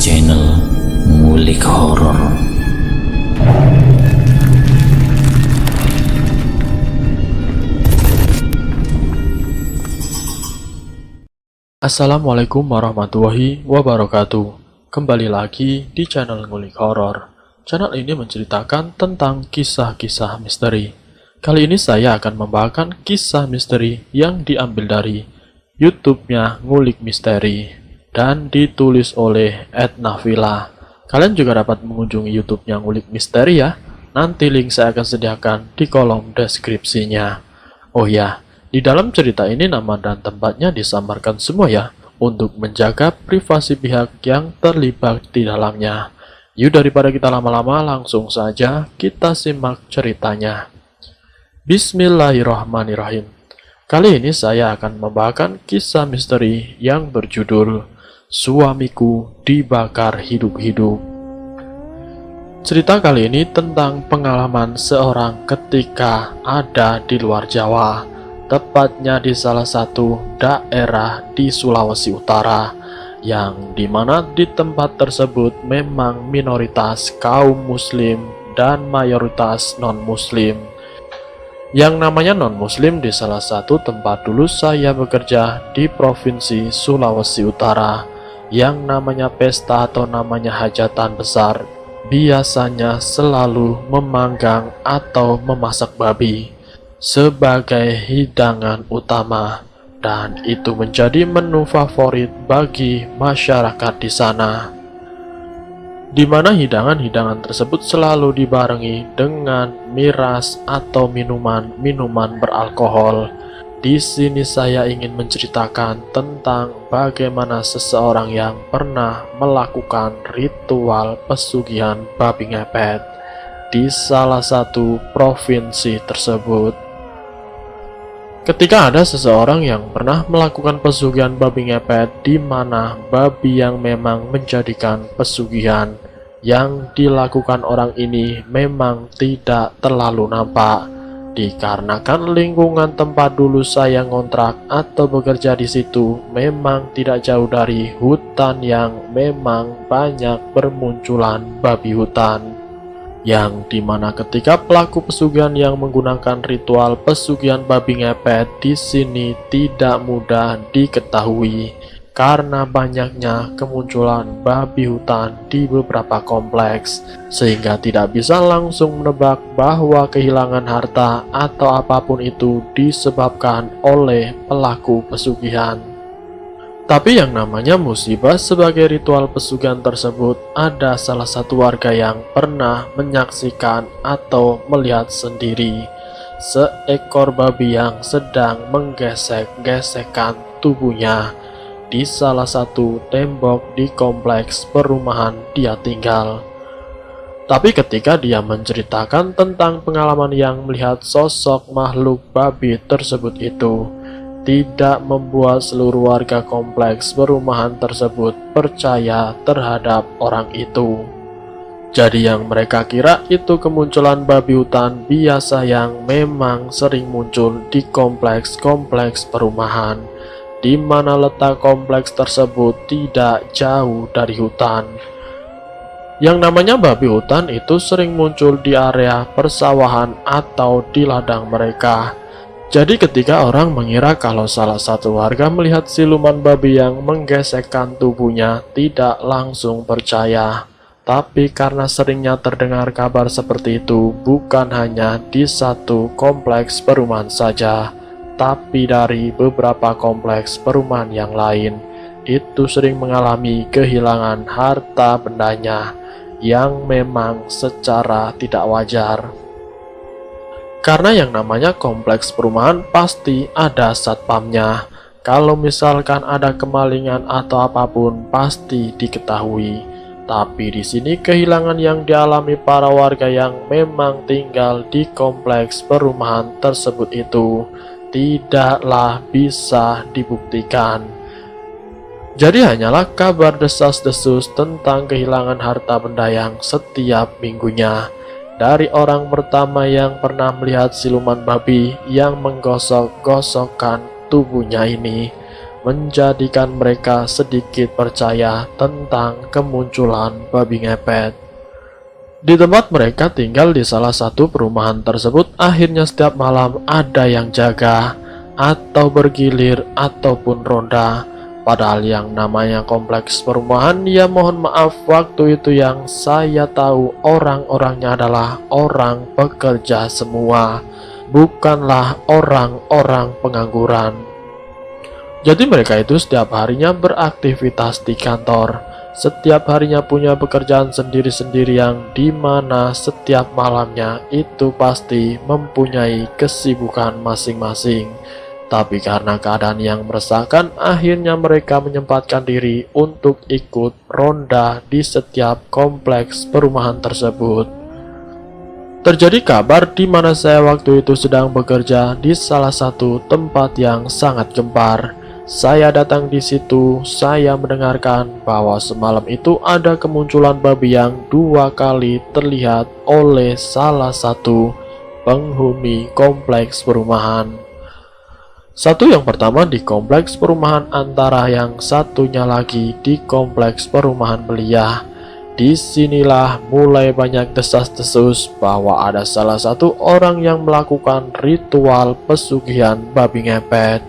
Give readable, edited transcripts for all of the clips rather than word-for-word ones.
channel Ngulik Horor. Assalamualaikum warahmatullahi wabarakatuh. Kembali lagi di channel Ngulik Horor. Channel ini menceritakan tentang kisah-kisah misteri. Kali ini saya akan membawakan kisah misteri yang diambil dari YouTube-nya Ngulik Misteri dan ditulis oleh Ednavila. Kalian juga dapat mengunjungi YouTube-nya Ngulik Misteri ya. Nanti link saya akan sediakan di kolom deskripsinya. Oh ya, di dalam cerita ini nama dan tempatnya disamarkan semua ya, untuk menjaga privasi pihak yang terlibat di dalamnya. Yuk daripada kita lama-lama, langsung saja kita simak ceritanya. Bismillahirrahmanirrahim. Kali ini saya akan membawakan kisah misteri yang berjudul Suamiku Dibakar Hidup-Hidup. Cerita kali ini tentang pengalaman seorang ketika ada di luar Jawa, tepatnya di salah satu daerah di Sulawesi Utara, yang dimana di tempat tersebut memang minoritas kaum muslim dan mayoritas non-muslim. Yang namanya non-muslim di salah satu tempat dulu saya bekerja di Provinsi Sulawesi Utara, yang namanya pesta atau namanya hajatan besar, biasanya selalu memanggang atau memasak babi sebagai hidangan utama, dan itu menjadi menu favorit bagi masyarakat di sana, di mana hidangan-hidangan tersebut selalu dibarengi dengan miras atau minuman beralkohol. Di sini saya ingin menceritakan tentang bagaimana seseorang yang pernah melakukan ritual pesugihan babi ngepet di salah satu provinsi tersebut. Ketika ada seseorang yang pernah melakukan pesugihan babi ngepet, di mana babi yang memang menjadikan pesugihan yang dilakukan orang ini memang tidak terlalu nampak, dikarenakan lingkungan tempat dulu saya ngontrak atau bekerja di situ memang tidak jauh dari hutan yang memang banyak bermunculan babi hutan, yang dimana ketika pelaku pesugihan yang menggunakan ritual pesugihan babi ngepet di sini tidak mudah diketahui karena banyaknya kemunculan babi hutan di beberapa kompleks, sehingga tidak bisa langsung menebak bahwa kehilangan harta atau apapun itu disebabkan oleh pelaku pesugihan. Tapi yang namanya musibah sebagai ritual pesugihan tersebut, ada salah satu warga yang pernah menyaksikan atau melihat sendiri seekor babi yang sedang menggesek-gesekkan tubuhnya di salah satu tembok di kompleks perumahan dia tinggal. Tapi ketika dia menceritakan tentang pengalaman yang melihat sosok makhluk babi tersebut itu, tidak membuat seluruh warga kompleks perumahan tersebut percaya terhadap orang itu. Jadi yang mereka kira itu kemunculan babi hutan biasa yang memang sering muncul di kompleks-kompleks perumahan, di mana letak kompleks tersebut tidak jauh dari hutan. Yang namanya babi hutan itu sering muncul di area persawahan atau di ladang mereka. Jadi ketika orang mengira kalau salah satu warga melihat siluman babi yang menggesekkan tubuhnya, tidak langsung percaya. Tapi karena seringnya terdengar kabar seperti itu, bukan hanya di satu kompleks perumahan saja, tapi dari beberapa kompleks perumahan yang lain, itu sering mengalami kehilangan harta bendanya yang memang secara tidak wajar. Karena yang namanya kompleks perumahan pasti ada satpamnya. Kalau misalkan ada kemalingan atau apapun pasti diketahui. Tapi di sini kehilangan yang dialami para warga yang memang tinggal di kompleks perumahan tersebut itu tidaklah bisa dibuktikan. Jadi hanyalah kabar desas-desus tentang kehilangan harta benda yang setiap minggunya dari orang pertama yang pernah melihat siluman babi yang menggosok-gosokkan tubuhnya ini, menjadikan mereka sedikit percaya tentang kemunculan babi ngepet. Di tempat mereka tinggal di salah satu perumahan tersebut, akhirnya setiap malam ada yang jaga atau bergilir ataupun ronda. Padahal yang namanya kompleks perumahan, ya mohon maaf, waktu itu yang saya tahu orang-orangnya adalah orang pekerja semua, bukanlah orang-orang pengangguran. Jadi mereka itu setiap harinya beraktivitas di kantor. Setiap harinya punya pekerjaan sendiri-sendiri yang dimana setiap malamnya itu pasti mempunyai kesibukan masing-masing. Tapi karena keadaan yang meresahkan, akhirnya mereka menyempatkan diri untuk ikut ronda di setiap kompleks perumahan tersebut. Terjadi kabar di mana saya waktu itu sedang bekerja di salah satu tempat yang sangat gempar. Saya datang di situ, saya mendengarkan bahwa semalam itu ada kemunculan babi yang 2 kali terlihat oleh salah satu penghuni kompleks perumahan. Satu yang pertama di kompleks perumahan Antara, yang satunya lagi di kompleks perumahan Belia. Disinilah mulai banyak desas-desus bahwa ada salah satu orang yang melakukan ritual pesugihan babi ngepet.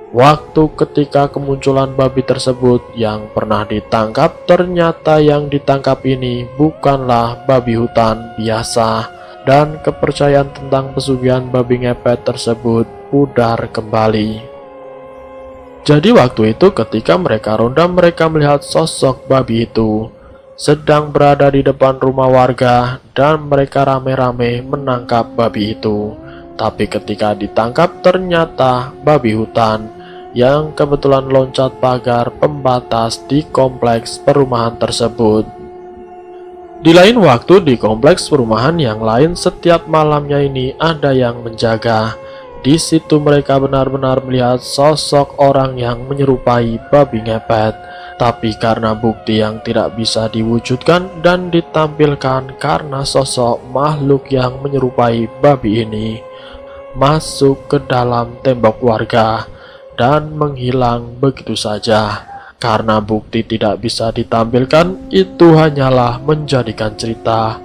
Waktu ketika kemunculan babi tersebut yang pernah ditangkap, ternyata yang ditangkap ini bukanlah babi hutan biasa, dan kepercayaan tentang pesugihan babi ngepet tersebut pudar kembali. Jadi waktu itu ketika mereka ronda, mereka melihat sosok babi itu sedang berada di depan rumah warga dan mereka rame-rame menangkap babi itu. Tapi ketika ditangkap, ternyata babi hutan yang kebetulan loncat pagar pembatas di kompleks perumahan tersebut. Di lain waktu di kompleks perumahan yang lain, setiap malamnya ini ada yang menjaga. Di situ mereka benar-benar melihat sosok orang yang menyerupai babi ngepet. Tapi karena bukti yang tidak bisa diwujudkan dan ditampilkan karena sosok makhluk yang menyerupai babi ini masuk ke dalam tembok warga dan menghilang begitu saja. Karena bukti tidak bisa ditampilkan, itu hanyalah menjadikan cerita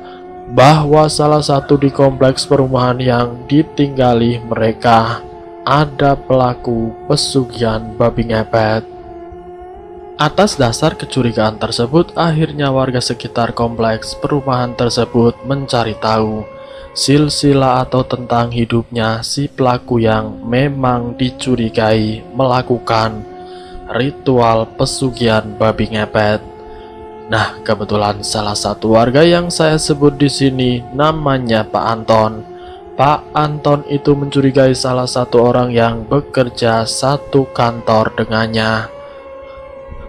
bahwa salah satu di kompleks perumahan yang ditinggali mereka ada pelaku pesugihan babi ngepet. Atas dasar kecurigaan tersebut, akhirnya warga sekitar kompleks perumahan tersebut mencari tahu silsilah atau tentang hidupnya si pelaku yang memang dicurigai melakukan ritual pesugihan babi ngepet. Nah, kebetulan salah satu warga yang saya sebut di sini namanya Pak Anton. Pak Anton itu mencurigai salah satu orang yang bekerja satu kantor dengannya.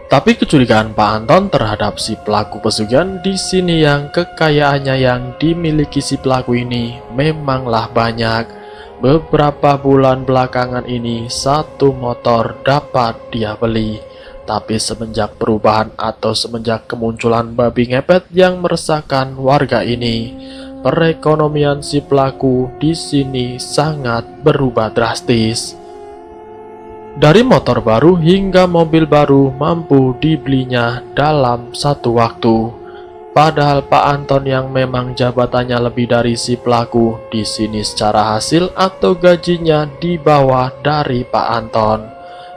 Tapi kecurigaan Pak Anton terhadap si pelaku pesugihan di sini yang kekayaannya yang dimiliki si pelaku ini memanglah banyak. Beberapa bulan belakangan ini satu motor dapat dia beli. Tapi semenjak perubahan atau semenjak kemunculan babi ngepet yang meresahkan warga ini, perekonomian si pelaku di sini sangat berubah drastis. Dari motor baru hingga mobil baru mampu dibelinya dalam satu waktu. Padahal Pak Anton yang memang jabatannya lebih dari si pelaku, di sini secara hasil atau gajinya di bawah dari Pak Anton.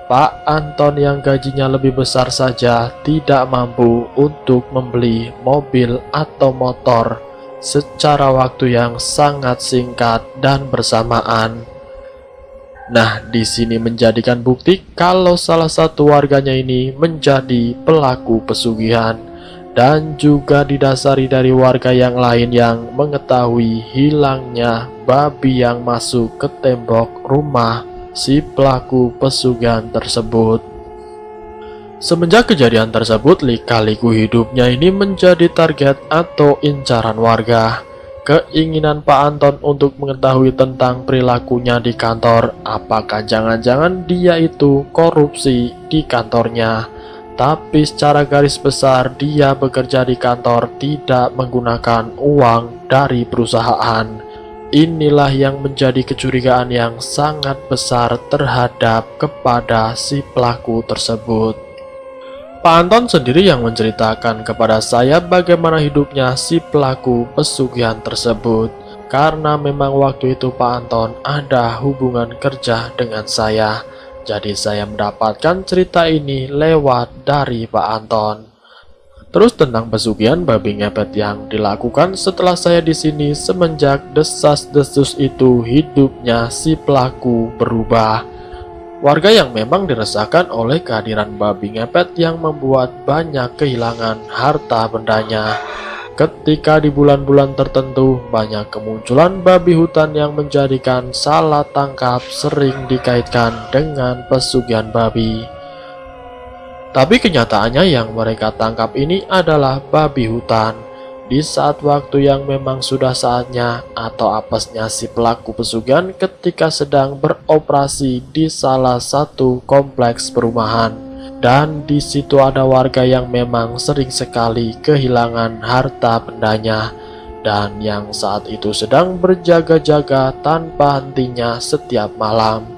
Pak Anton yang gajinya lebih besar saja tidak mampu untuk membeli mobil atau motor secara waktu yang sangat singkat dan bersamaan. Nah, di sini menjadikan bukti kalau salah satu warganya ini menjadi pelaku pesugihan, dan juga didasari dari warga yang lain yang mengetahui hilangnya babi yang masuk ke tembok rumah si pelaku pesugihan tersebut. Semenjak kejadian tersebut, lika-liku hidupnya ini menjadi target atau incaran warga. Keinginan Pak Anton untuk mengetahui tentang perilakunya di kantor, apakah jangan-jangan dia itu korupsi di kantornya. Tapi secara garis besar dia bekerja di kantor tidak menggunakan uang dari perusahaan. Inilah yang menjadi kecurigaan yang sangat besar terhadap kepada si pelaku tersebut. Pak Anton sendiri yang menceritakan kepada saya bagaimana hidupnya si pelaku pesugihan tersebut. Karena memang waktu itu Pak Anton ada hubungan kerja dengan saya. Jadi saya mendapatkan cerita ini lewat dari Pak Anton. Terus tentang pesugihan babi ngepet yang dilakukan setelah saya di sini, semenjak desas-desus itu hidupnya si pelaku berubah. Warga yang memang diresahkan oleh kehadiran babi ngepet yang membuat banyak kehilangan harta bendanya. Ketika di bulan-bulan tertentu banyak kemunculan babi hutan yang menjadikan salah tangkap sering dikaitkan dengan pesugihan babi. Tapi kenyataannya yang mereka tangkap ini adalah babi hutan. Di saat waktu yang memang sudah saatnya atau apesnya si pelaku pesugihan ketika sedang beroperasi di salah satu kompleks perumahan. Dan di situ ada warga yang memang sering sekali kehilangan harta bendanya. Dan yang saat itu sedang berjaga-jaga tanpa hentinya setiap malam.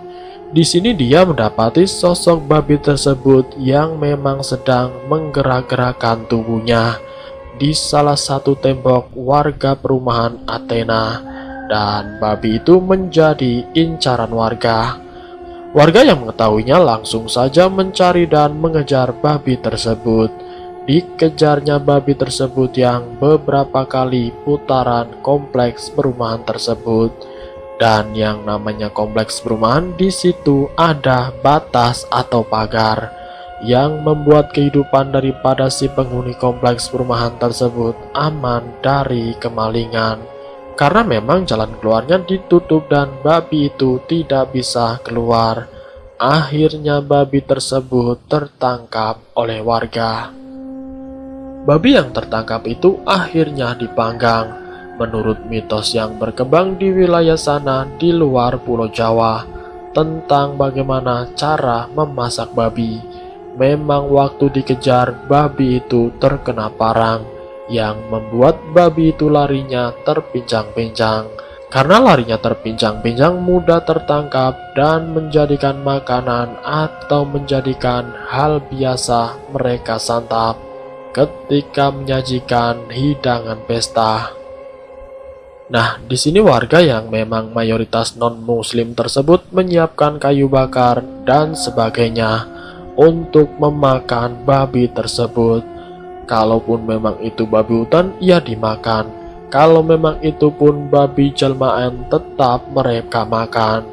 Di sini dia mendapati sosok babi tersebut yang memang sedang menggerak-gerakkan tubuhnya di salah satu tembok warga perumahan Athena, dan babi itu menjadi incaran warga. Warga yang mengetahuinya langsung saja mencari dan mengejar babi tersebut. Dikejarnya babi tersebut yang beberapa kali putaran kompleks perumahan tersebut. Dan yang namanya kompleks perumahan di situ ada batas atau pagar yang membuat kehidupan daripada si penghuni kompleks perumahan tersebut aman dari kemalingan. Karena memang jalan keluarnya ditutup dan babi itu tidak bisa keluar. Akhirnya babi tersebut tertangkap oleh warga. Babi yang tertangkap itu akhirnya dipanggang. Menurut mitos yang berkembang di wilayah sana di luar Pulau Jawa tentang bagaimana cara memasak babi, memang waktu dikejar babi itu terkena parang yang membuat babi itu larinya terpincang-pincang. Karena larinya terpincang-pincang mudah tertangkap dan menjadikan makanan atau menjadikan hal biasa mereka santap ketika menyajikan hidangan pesta. Nah, di sini warga yang memang mayoritas non-muslim tersebut menyiapkan kayu bakar dan sebagainya untuk memakan babi tersebut. Kalaupun memang itu babi hutan, ya dimakan. Kalau memang itu pun babi jelmaan, tetap mereka makan.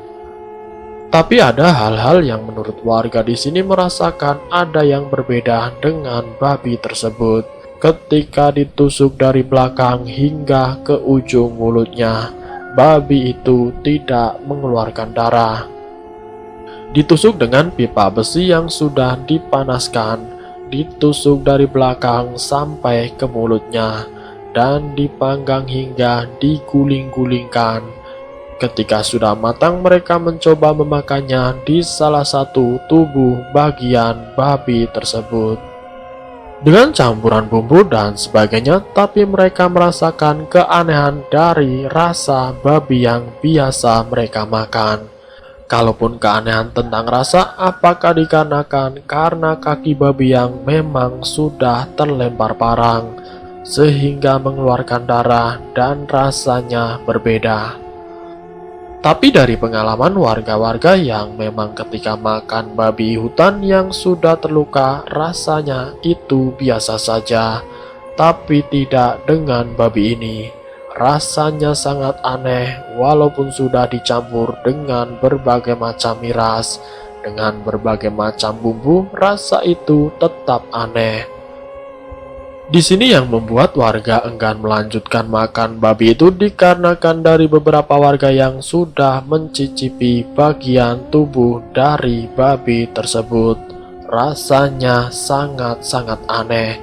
Tapi ada hal-hal yang menurut warga di sini merasakan ada yang berbeda dengan babi tersebut. Ketika ditusuk dari belakang hingga ke ujung mulutnya, babi itu tidak mengeluarkan darah. Ditusuk dengan pipa besi yang sudah dipanaskan, ditusuk dari belakang sampai ke mulutnya, dan dipanggang hingga diguling-gulingkan. Ketika sudah matang, mereka mencoba memakannya di salah satu tubuh bagian babi tersebut dengan campuran bumbu dan sebagainya, tapi mereka merasakan keanehan dari rasa babi yang biasa mereka makan. Kalaupun keanehan tentang rasa, apakah dikarenakan karena kaki babi yang memang sudah terlempar parang sehingga mengeluarkan darah dan rasanya berbeda. Tapi dari pengalaman warga-warga yang memang ketika makan babi hutan yang sudah terluka, rasanya itu biasa saja. Tapi tidak dengan babi ini. Rasanya sangat aneh walaupun sudah dicampur dengan berbagai macam miras. Dengan berbagai macam bumbu, rasa itu tetap aneh. Di sini yang membuat warga enggan melanjutkan makan babi itu dikarenakan dari beberapa warga yang sudah mencicipi bagian tubuh dari babi tersebut. Rasanya sangat-sangat aneh.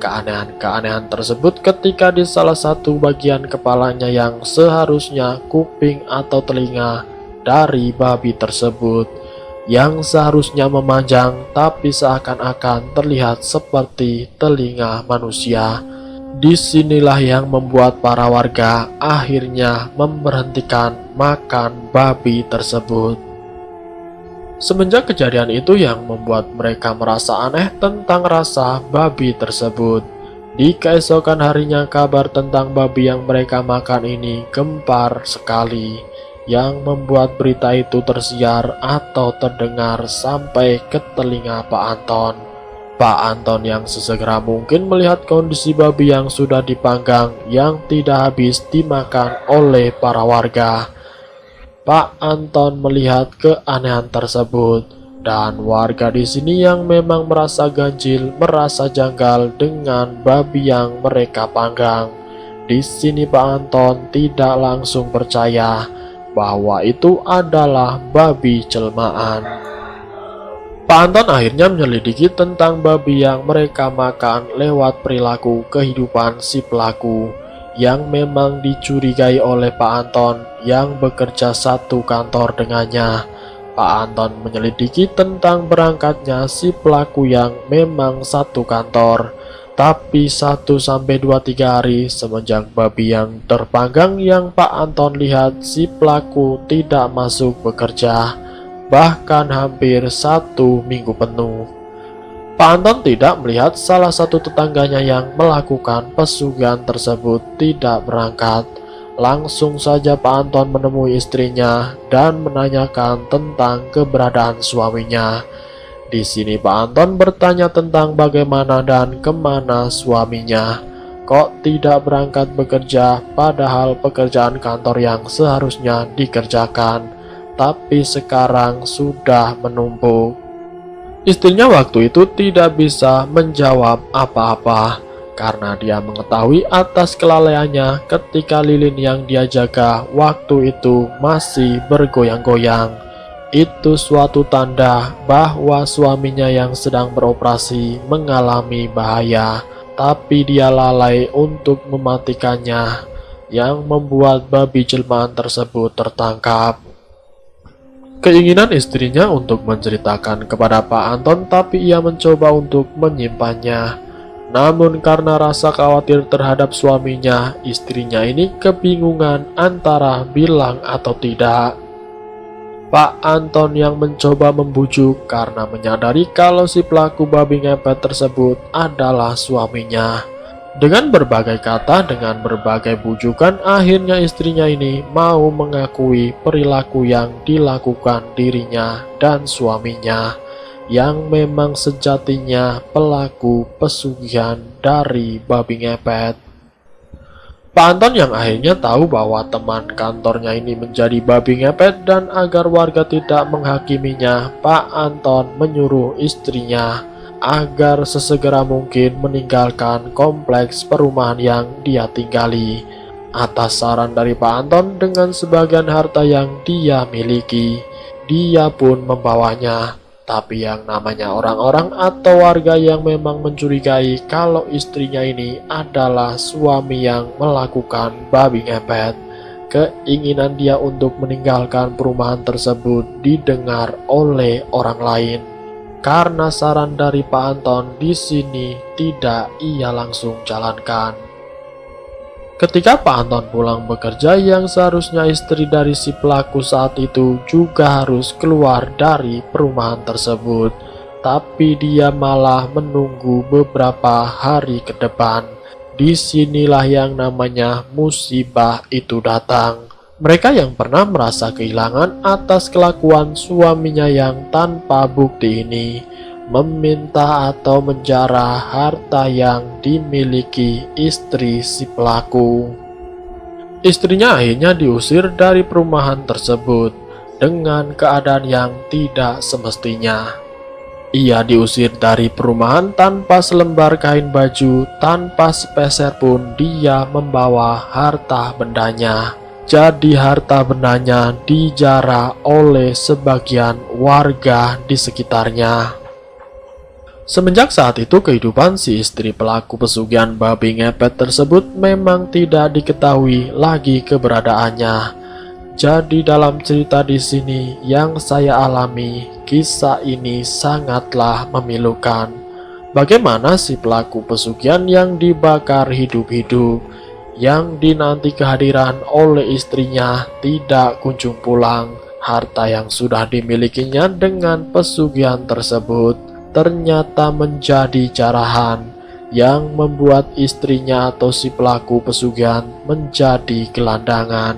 Keanehan-keanehan tersebut ketika di salah satu bagian kepalanya yang seharusnya kuping atau telinga dari babi tersebut yang seharusnya memanjang tapi seakan-akan terlihat seperti telinga manusia. Disinilah yang membuat para warga akhirnya memberhentikan makan babi tersebut. Semenjak kejadian itu yang membuat mereka merasa aneh tentang rasa babi tersebut. Di keesokan harinya kabar tentang babi yang mereka makan ini gempar sekali, yang membuat berita itu tersiar atau terdengar sampai ke telinga Pak Anton. Pak Anton yang sesegera mungkin melihat kondisi babi yang sudah dipanggang yang tidak habis dimakan oleh para warga. Pak Anton melihat keanehan tersebut, dan warga di sini yang memang merasa ganjil, merasa janggal dengan babi yang mereka panggang. Di sini Pak Anton tidak langsung percaya bahwa itu adalah babi jelmaan. Pak Anton akhirnya menyelidiki tentang babi yang mereka makan lewat perilaku kehidupan si pelaku yang memang dicurigai oleh Pak Anton yang bekerja satu kantor dengannya. Pak Anton menyelidiki tentang berangkatnya si pelaku yang memang satu kantor, tapi 1-2-3 hari semenjak babi yang terpanggang yang Pak Anton lihat si pelaku tidak masuk bekerja, bahkan hampir 1 minggu penuh. Pak Anton tidak melihat salah satu tetangganya yang melakukan pesugihan tersebut tidak berangkat. Langsung saja Pak Anton menemui istrinya dan menanyakan tentang keberadaan suaminya. Di sini Pak Anton bertanya tentang bagaimana dan kemana suaminya. Kok tidak berangkat bekerja padahal pekerjaan kantor yang seharusnya dikerjakan, tapi sekarang sudah menumpuk. Istrinya waktu itu tidak bisa menjawab apa-apa karena dia mengetahui atas kelalaiannya ketika lilin yang dia jaga waktu itu masih bergoyang-goyang. Itu suatu tanda bahwa suaminya yang sedang beroperasi mengalami bahaya, tapi dia lalai untuk mematikannya, yang membuat babi jelmaan tersebut tertangkap. Keinginan istrinya untuk menceritakan kepada Pak Anton, tapi ia mencoba untuk menyimpannya. Namun karena rasa khawatir terhadap suaminya, istrinya ini kebingungan antara bilang atau tidak. Pak Anton yang mencoba membujuk karena menyadari kalau si pelaku babi ngepet tersebut adalah suaminya. Dengan berbagai kata, dengan berbagai bujukan, akhirnya istrinya ini mau mengakui perilaku yang dilakukan dirinya dan suaminya, yang memang sejatinya pelaku pesugihan dari babi ngepet. Pak Anton yang akhirnya tahu bahwa teman kantornya ini menjadi babi ngepet, dan agar warga tidak menghakiminya, Pak Anton menyuruh istrinya agar sesegera mungkin meninggalkan kompleks perumahan yang dia tinggali. Atas saran dari Pak Anton, dengan sebagian harta yang dia miliki, dia pun membawanya. Tapi yang namanya orang-orang atau warga yang memang mencurigai kalau istrinya ini adalah suami yang melakukan babi ngepet, keinginan dia untuk meninggalkan perumahan tersebut didengar oleh orang lain. Karena saran dari Pak Anton di sini tidak ia langsung jalankan. Ketika Pak Anton pulang bekerja, yang seharusnya istri dari si pelaku saat itu juga harus keluar dari perumahan tersebut, tapi dia malah menunggu beberapa hari ke depan. Disinilah yang namanya musibah itu datang. Mereka yang pernah merasa kehilangan atas kelakuan suaminya yang tanpa bukti ini, meminta atau menjarah harta yang dimiliki istri si pelaku. Istrinya akhirnya diusir dari perumahan tersebut dengan keadaan yang tidak semestinya. Ia diusir dari perumahan tanpa selembar kain baju, tanpa sepeser pun dia membawa harta bendanya. Jadi harta bendanya dijarah oleh sebagian warga di sekitarnya. Semenjak saat itu kehidupan si istri pelaku pesugihan babi ngepet tersebut memang tidak diketahui lagi keberadaannya. Jadi dalam cerita di sini yang saya alami, kisah ini sangatlah memilukan. Bagaimana si pelaku pesugihan yang dibakar hidup-hidup, yang dinanti kehadiran oleh istrinya tidak kunjung pulang? Harta yang sudah dimilikinya dengan pesugihan tersebut ternyata menjadi jarahan yang membuat istrinya atau si pelaku pesugihan menjadi gelandangan.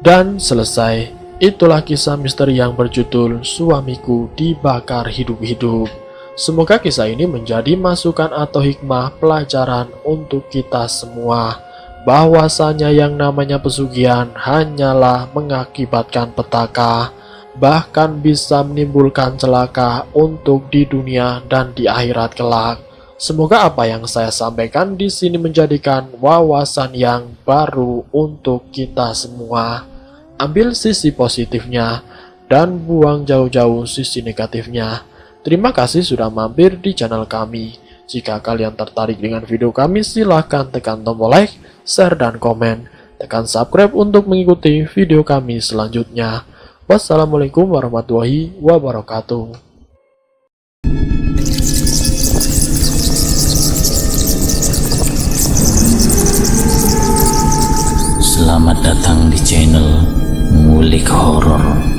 Dan selesai. Itulah kisah misteri yang berjudul Suamiku Dibakar Hidup-Hidup. Semoga kisah ini menjadi masukan atau hikmah pelajaran untuk kita semua, bahwasanya yang namanya pesugihan hanyalah mengakibatkan petaka, bahkan bisa menimbulkan celaka untuk di dunia dan di akhirat kelak. Semoga apa yang saya sampaikan di sini menjadikan wawasan yang baru untuk kita semua. Ambil sisi positifnya dan buang jauh-jauh sisi negatifnya. Terima kasih sudah mampir di channel kami. Jika kalian tertarik dengan video kami, silahkan tekan tombol like, share, dan komen. Tekan subscribe untuk mengikuti video kami selanjutnya. Wassalamualaikum warahmatullahi wabarakatuh. Selamat datang di channel Ngulik Horor.